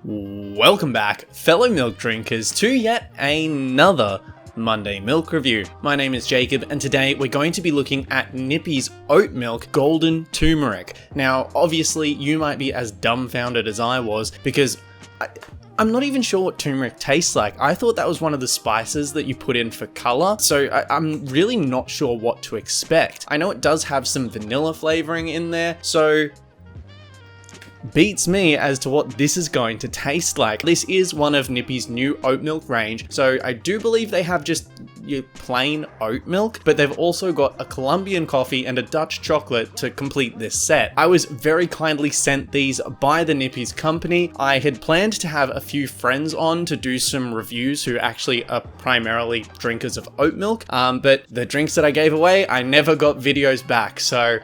Welcome back, fellow milk drinkers, to yet another Monday milk review. My name is Jacob, and today we're going to be looking at Nippy's oat milk golden turmeric. Now, obviously, you might be as dumbfounded as I was, because I'm not even sure what turmeric tastes like. I thought that was one of the spices that you put in for color, so I'm really not sure what to expect. I know it does have some vanilla flavoring in there, so beats me as to what this is going to taste like. This is one of Nippy's new oat milk range, so I do believe they have just your plain oat milk, but they've also got a Colombian coffee and a Dutch chocolate to complete this set. I was very kindly sent these by the Nippy's company. I had planned to have a few friends on to do some reviews who actually are primarily drinkers of oat milk, but the drinks that I gave away, I never got videos back, so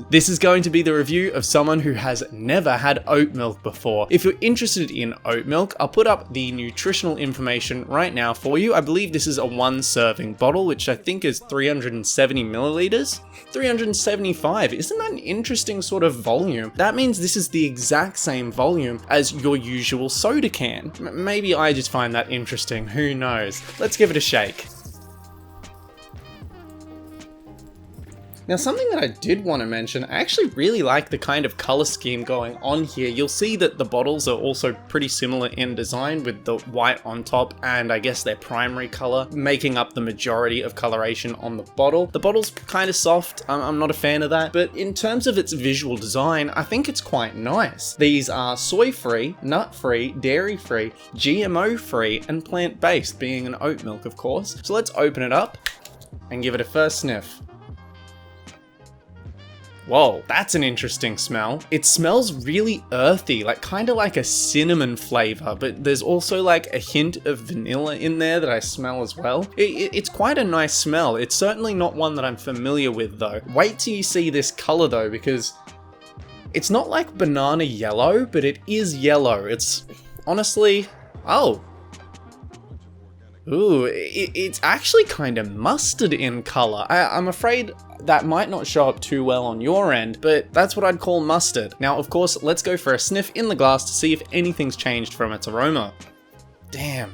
this is going to be the review of someone who has never had oat milk before. If you're interested in oat milk, I'll put up the nutritional information right now for you. I believe this is a 1 serving bottle, which I think is 370 milliliters. 375, isn't that an interesting sort of volume? That means this is the exact same volume as your usual soda can. Maybe I just find that interesting, who knows? Let's give it a shake. Now, something that I did want to mention, I actually really like the kind of color scheme going on here. You'll see that the bottles are also pretty similar in design, with the white on top and I guess their primary color making up the majority of coloration on the bottle. The bottle's kind of soft, I'm not a fan of that, but in terms of its visual design, I think it's quite nice. These are soy-free, nut-free, dairy-free, GMO-free, and plant-based, being an oat milk, of course. So let's open it up and give it a first sniff. Whoa, that's an interesting smell. It smells really earthy, like kind of like a cinnamon flavor, but there's also like a hint of vanilla in there that I smell as well. It's quite a nice smell. It's certainly not one that I'm familiar with though. Wait till you see this color though, because it's not like banana yellow, but it is yellow. It's honestly, ooh, it's actually kind of mustard in color. I'm afraid that might not show up too well on your end, but that's what I'd call mustard. Now, of course, let's go for a sniff in the glass to see if anything's changed from its aroma. Damn,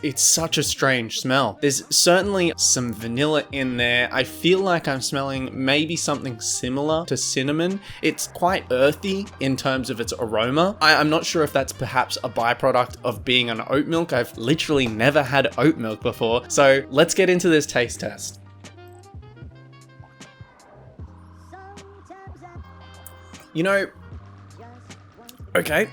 it's such a strange smell. There's certainly some vanilla in there. I feel like I'm smelling maybe something similar to cinnamon. It's quite earthy in terms of its aroma. I'm not sure if that's perhaps a byproduct of being an oat milk. I've literally never had oat milk before. So let's get into this taste test. You know, okay.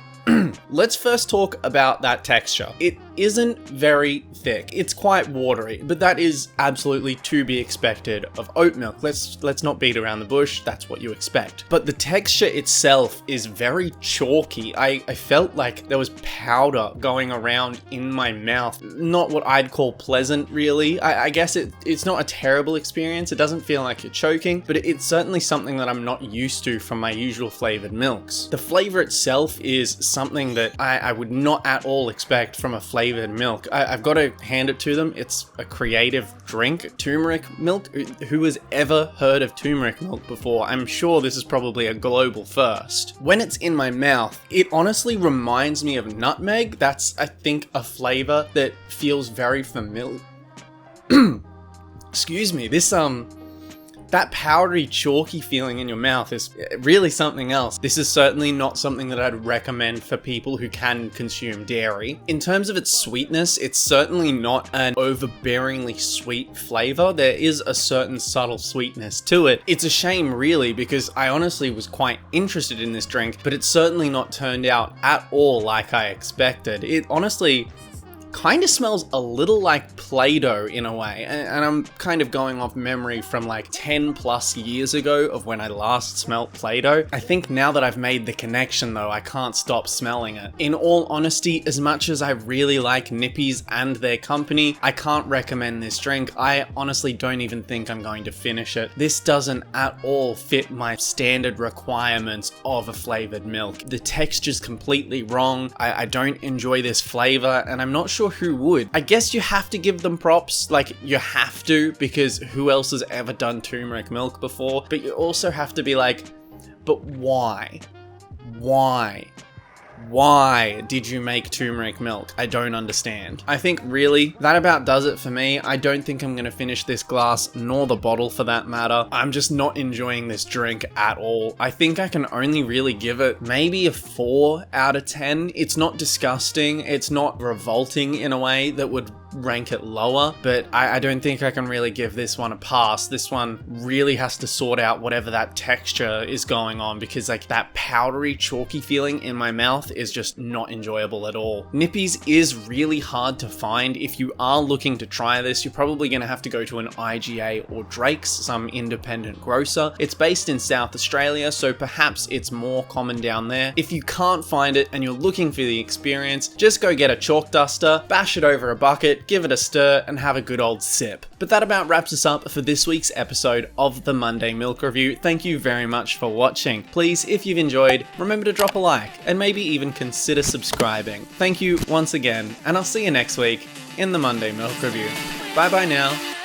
Let's first talk about that texture. It isn't very thick. It's quite watery, but that is absolutely to be expected of oat milk. Let's not beat around the bush. That's what you expect. But the texture itself is very chalky. I felt like there was powder going around in my mouth. Not what I'd call pleasant, really. I guess it's not a terrible experience. It doesn't feel like you're choking, but it's certainly something that I'm not used to from my usual flavored milks. The flavor itself is something that I would not at all expect from a flavored milk. I've got to hand it to them. It's a creative drink. Tumeric milk? Who has ever heard of turmeric milk before? I'm sure this is probably a global first. When it's in my mouth, it honestly reminds me of nutmeg. That's, I think, a flavor that feels very familiar. Excuse me, that powdery, chalky feeling in your mouth is really something else. This is certainly not something that I'd recommend for people who can consume dairy. In terms of its sweetness, it's certainly not an overbearingly sweet flavor. There is a certain subtle sweetness to it. It's a shame, really, because I honestly was quite interested in this drink, but it's certainly not turned out at all like I expected. It honestly kind of smells a little like Play-Doh in a way, and I'm kind of going off memory from like 10 plus years ago of when I last smelt Play-Doh. I think now that I've made the connection though, I can't stop smelling it. In all honesty, as much as I really like Nippy's and their company, I can't recommend this drink. I honestly don't even think I'm going to finish it. This doesn't at all fit my standard requirements of a flavored milk. The texture's completely wrong. I don't enjoy this flavor, and I'm not sure who would. I guess you have to give them props, like you have to, because who else has ever done turmeric milk before? But you also have to be like, but why? Why? Why did you make turmeric milk? I don't understand. I think really that about does it for me. I don't think I'm gonna finish this glass, nor the bottle for that matter. I'm just not enjoying this drink at all. I think I can only really give it maybe a 4 out of 10. It's not disgusting. It's not revolting in a way that would rank it lower, but I don't think I can really give this one a pass. This one really has to sort out whatever that texture is going on, because like that powdery chalky feeling in my mouth is just not enjoyable at all. Nippy's is really hard to find. If you are looking to try this, you're probably going to have to go to an IGA or Drake's, some independent grocer. It's based in South Australia, so perhaps it's more common down there. If you can't find it and you're looking for the experience, just go get a chalk duster, bash it over a bucket, give it a stir, and have a good old sip. But that about wraps us up for this week's episode of the Monday Milk Review. Thank you very much for watching. Please, if you've enjoyed, remember to drop a like and maybe even consider subscribing. Thank you once again, and I'll see you next week in the Monday Milk Review. Bye bye now.